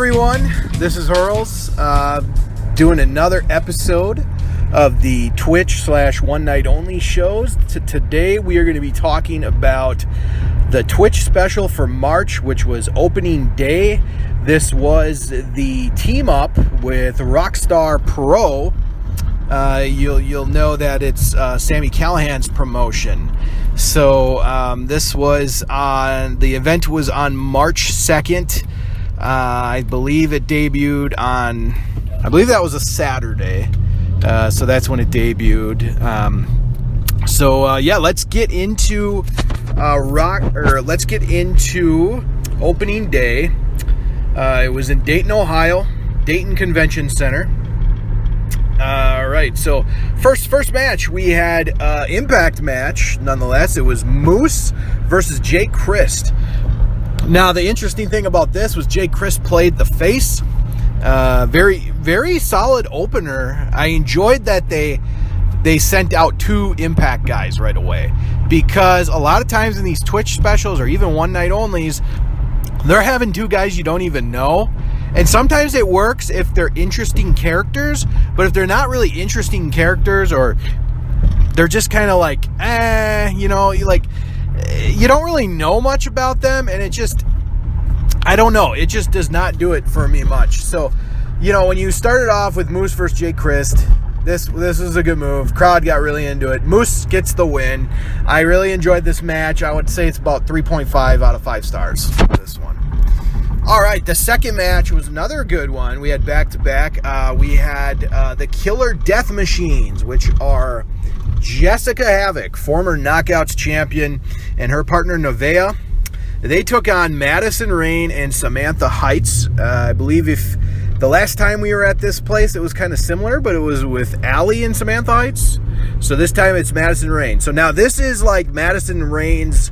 everyone, this is Hurls, doing another episode of the Twitch/One Night Only shows. Today we are going to be talking about the Twitch special for March, which was opening day. This was the team up with Rockstar Pro. You'll know that it's Sammy Callahan's promotion. So this was on, the event was on March 2nd. I believe it debuted on, I believe that was a Saturday. So that's when it debuted. Let's get into let's get into opening day. It was in Dayton, Ohio, Dayton Convention Center. All right, so first match, we had Impact match. Nonetheless, it was Moose versus Crist. Now, the interesting thing about this was Crist played the face. Very, very solid opener. I enjoyed that they sent out two Impact guys right away, because a lot of times in these Twitch specials or even one night onlys, they're having two guys you don't even know. And sometimes it works if they're interesting characters, but if they're not really interesting characters, or they're just kind of like, you don't really know much about them, and it just, I don't know, it just does not do it for me much. So, when you started off with Moose versus Crist, this was a good move. Crowd got really into it. Moose gets the win. I really enjoyed this match. I would say it's about 3.5 out of 5 stars for this one. All right, the second match was another good one. We had back-to-back. We had the Killer Death Machines, which are Jessica Havoc, former Knockouts champion, and her partner Nevaeh. They took on Madison, Rayne, and Samantha Heights. I believe if the last time we were at this place, it was kind of similar, but it was with Allie and Samantha Heights. So this time it's Madison, Rayne. So now this is like Madison Rayne's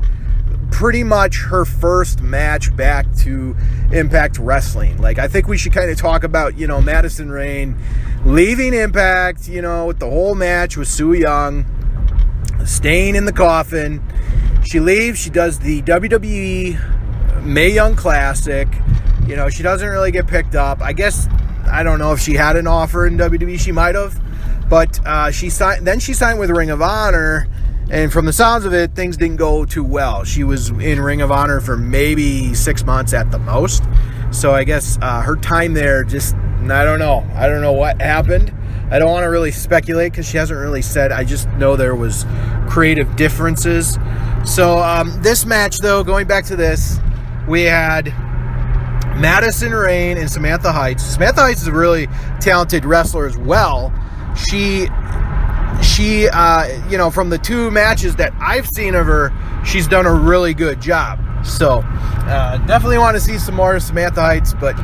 pretty much her first match back to Impact Wrestling. Like, I think we should kind of talk about, Madison Rayne leaving Impact, with the whole match with Sue Young, staying in the coffin. She leaves, she does the WWE Mae Young Classic. She doesn't really get picked up. I guess, I don't know if she had an offer in WWE, she might have. But she signed with Ring of Honor. And from the sounds of it, things didn't go too well. She was in Ring of Honor for maybe 6 months at the most. So I guess her time there just, I don't know. I don't know what happened. I don't want to really speculate because she hasn't really said. I just know there was creative differences. So this match, though, going back to this, we had Madison Rayne and Samantha Heights. Samantha Heights is a really talented wrestler as well. She from the two matches that I've seen of her, she's done a really good job. So, definitely want to see some more of Samantha Heights, but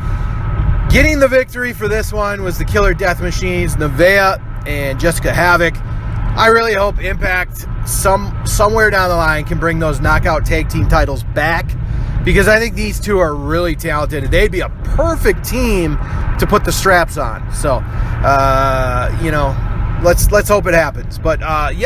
getting the victory for this one was the Killer Death Machines, Nevaeh and Jessica Havoc. I really hope Impact somewhere down the line can bring those knockout tag team titles back, because I think these two are really talented. They'd be a perfect team to put the straps on. So, let's hope it happens. But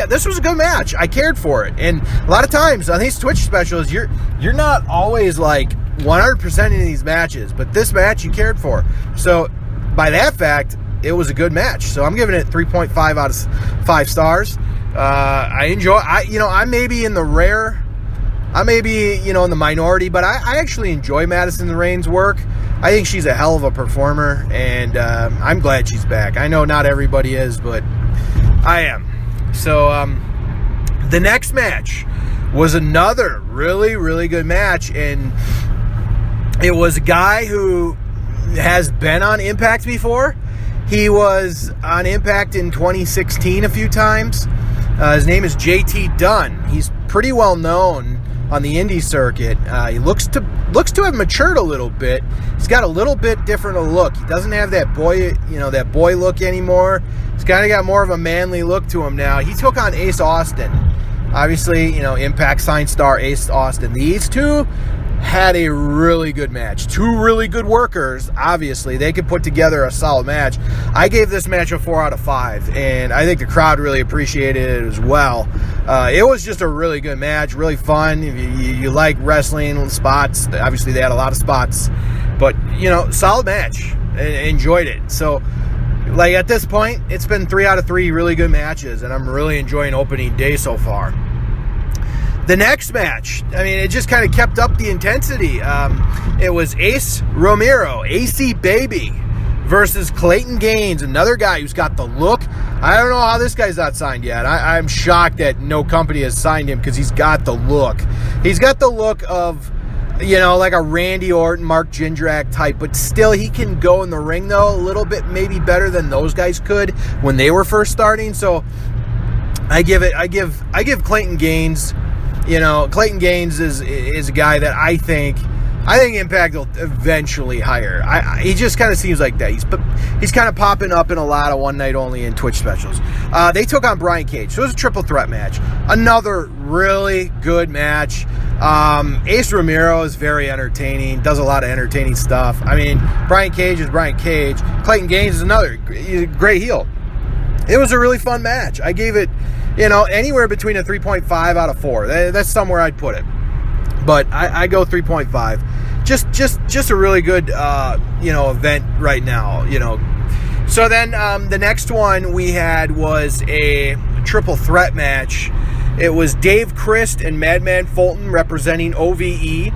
this was a good match. I cared for it. And a lot of times on these Twitch specials, you're not always like 100% in these matches, but this match you cared for. So by that fact, it was a good match. So I'm giving it 3.5 out of 5 stars. I may be in the rare, I may be, in the minority, but I actually enjoy Madison Rayne's work. I think she's a hell of a performer, and I'm glad she's back. I know not everybody is, but I am. So the next match was another really, really good match, and it was a guy who has been on Impact before. He was on Impact in 2016 a few times. His name is JT Dunn. He's pretty well known on the indie circuit. He looks to have matured a little bit. He's got a little bit different of a look. He doesn't have that boy look anymore. He's kind of got more of a manly look to him now. He took on Ace Austin. Obviously, Impact signed star Ace Austin. These two had a really good match. Two really good workers. Obviously, they could put together a solid match. I gave this match a 4 out of 5, and I think the crowd really appreciated it as well. It was just a really good match, really fun. If you like wrestling spots, obviously they had a lot of spots But, solid match. Enjoyed it. So, like, at this point, it's been 3 out of 3 really good matches, and I'm really enjoying opening day so far. The next match, it just kind of kept up the intensity. It was Romero, AC Baby, versus Clayton Gaines, another guy who's got the look. I don't know how this guy's not signed yet. I'm shocked that no company has signed him because he's got the look. He's got the look of, like a Randy Orton, Mark Jindrak type, but still he can go in the ring, though, a little bit maybe better than those guys could when they were first starting. So I give Clayton Gaines, Clayton Gaines is a guy that I think Impact will eventually hire. He just kind of seems like that. He's kind of popping up in a lot of one night only and Twitch specials. They took on Brian Cage. So it was a triple threat match. Another really good match. Ace Romero is very entertaining. Does a lot of entertaining stuff. Brian Cage is Brian Cage. Clayton Gaines is another great heel. It was a really fun match. I gave it, anywhere between a 3.5 out of 4. That's somewhere I'd put it. But I go 3.5. Just a really good, event right now, So then the next one we had was a triple threat match. It was Dave Crist and Madman Fulton representing OVE.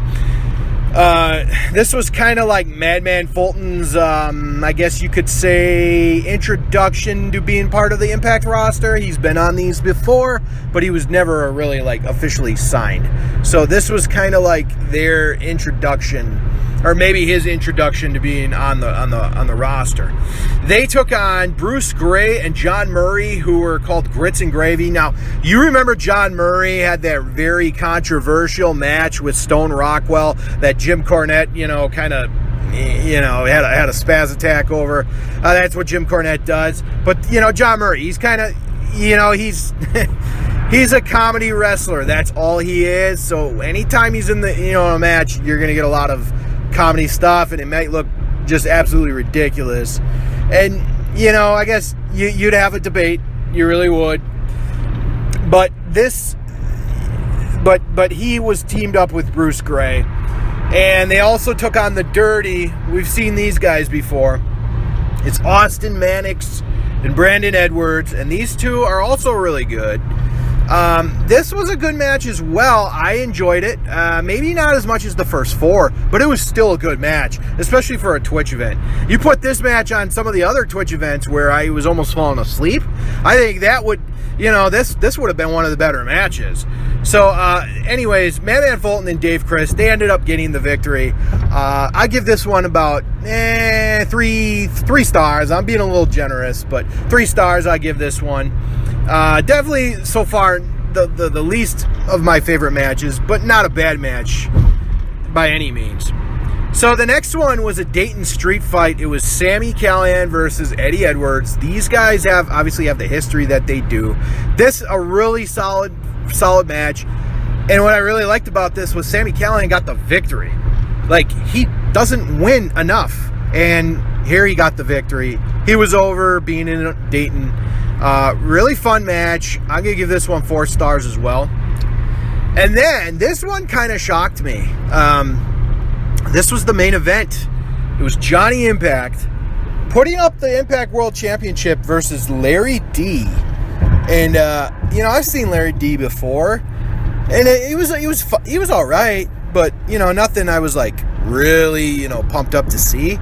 This was kind of like Madman Fulton's, I guess you could say, introduction to being part of the Impact roster. He's been on these before, but he was never really officially signed. So this was kind of like their introduction, or maybe his introduction to being on the roster. They took on Bruce Gray and John Murray, who were called Grits and Gravy. Now, you remember John Murray had that very controversial match with Stone Rockwell that Jim Cornette, kind of, had a spaz attack over. That's what Jim Cornette does. But, John Murray, he's kind of, he's he's a comedy wrestler. That's all he is. So anytime he's in the, a match, you're going to get a lot of comedy stuff, and it might look just absolutely ridiculous. And, I guess you'd have a debate. You really would. But he was teamed up with Bruce Gray. And they also took on the Dirty. We've seen these guys before. It's Austin Mannix and Brandon Edwards. And these two are also really good. This was a good match as well. I enjoyed it. Maybe not as much as the first 4, but it was still a good match, especially for a Twitch event. You put this match on some of the other Twitch events where I was almost falling asleep, I think that would, this would have been one of the better matches. So, anyways, Madman Fulton and Dave Crist, they ended up getting the victory. I give this one about 3 stars. I'm being a little generous, but 3 stars I give this one. Definitely so far the least of my favorite matches, but not a bad match by any means. So the next one was a Dayton street fight. It was Sami Callihan versus Eddie Edwards. These guys obviously have the history that they do. This a really solid match. And what I really liked about this was Sami Callihan got the victory. He doesn't win enough, and here he got the victory. He was over being in Dayton. Really fun match. I'm going to give this one 4 stars as well. And then this one kind of shocked me. This was the main event. It was Johnny Impact putting up the Impact World Championship versus Larry D. And I've seen Larry D before, and he was all right, but nothing I was really pumped up to see.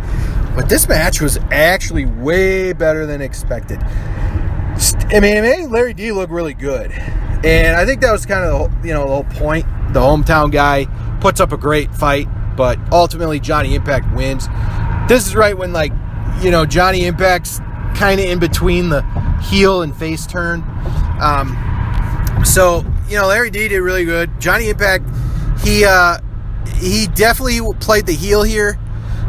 But this match was actually way better than expected. It made Larry D look really good. And I think that was kind of the whole point. The hometown guy puts up a great fight, but ultimately Johnny Impact wins. This is right when Johnny Impact's kind of in between the heel and face turn. So Larry D did really good. Johnny Impact, he definitely played the heel here,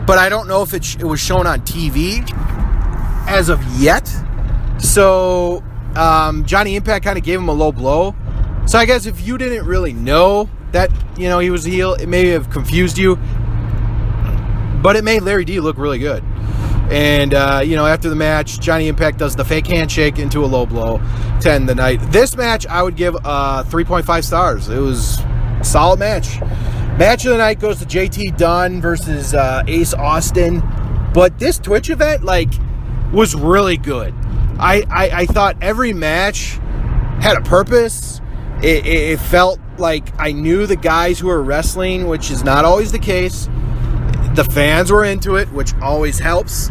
but I don't know if it was shown on TV as of yet. So Johnny Impact kind of gave him a low blow. So I guess if you didn't really know that he was a heel, it may have confused you, but it made Larry D look really good. And after the match, Johnny Impact does the fake handshake into a low blow to end the night. This match I would give 3.5 stars. It was a solid match. Match of the night goes to JT Dunn versus Ace Austin. But this Twitch event, was really good. I thought every match had a purpose. It felt like I knew the guys who were wrestling, which is not always the case. The fans were into it, which always helps.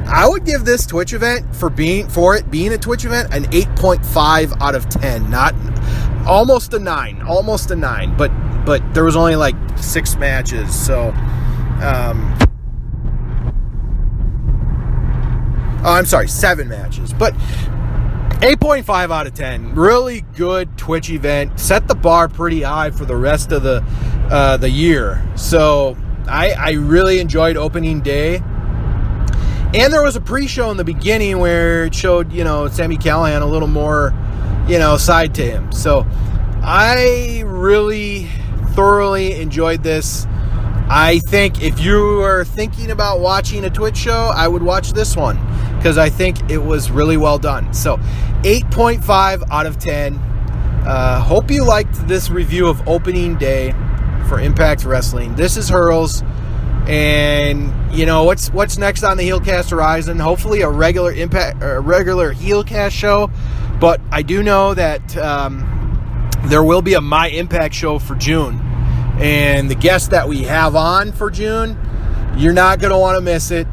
I would give this Twitch event, for it being a Twitch event, an 8.5 out of 10. Not almost a 9, but there was only 6 matches, so I'm sorry, 7 matches, but 8.5 out of 10. Really good Twitch event. Set the bar pretty high for the rest of the year. So I really enjoyed opening day. And there was a pre-show in the beginning where it showed, Sami Callihan a little more, side to him. So I really thoroughly enjoyed this. I think if you are thinking about watching a Twitch show, I would watch this one because I think it was really well done. So 8.5 out of 10. Hope you liked this review of opening day for Impact Wrestling. This is Hurls. And what's next on the HeelCast horizon? Hopefully a regular HeelCast show. But I do know that there will be a My Impact show for June. And the guest that we have on for June, you're not going to want to miss it.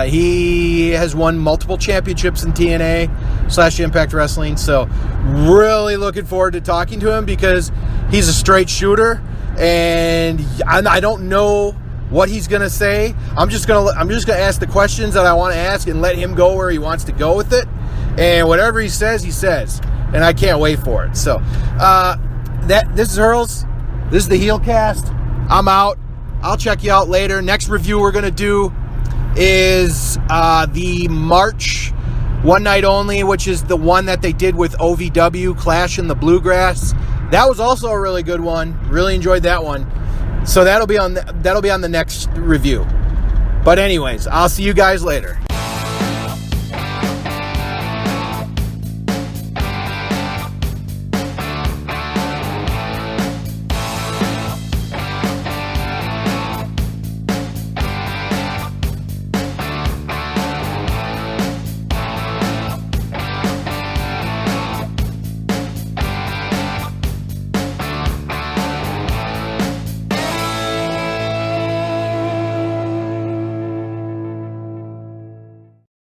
He has won multiple championships in TNA/Impact Wrestling. So really looking forward to talking to him because he's a straight shooter. And I don't know what he's going to say. I'm just going to ask the questions that I want to ask and let him go where he wants to go with it. And whatever he says, and I can't wait for it. So this is Hurls. This is the HeelCast. I'm out. I'll check you out later. Next review we're going to do is the March One Night Only, which is the one that they did with OVW, Clash in the Bluegrass. That was also a really good one. Really enjoyed that one. So that'll be on the next review. But anyways, I'll see you guys later.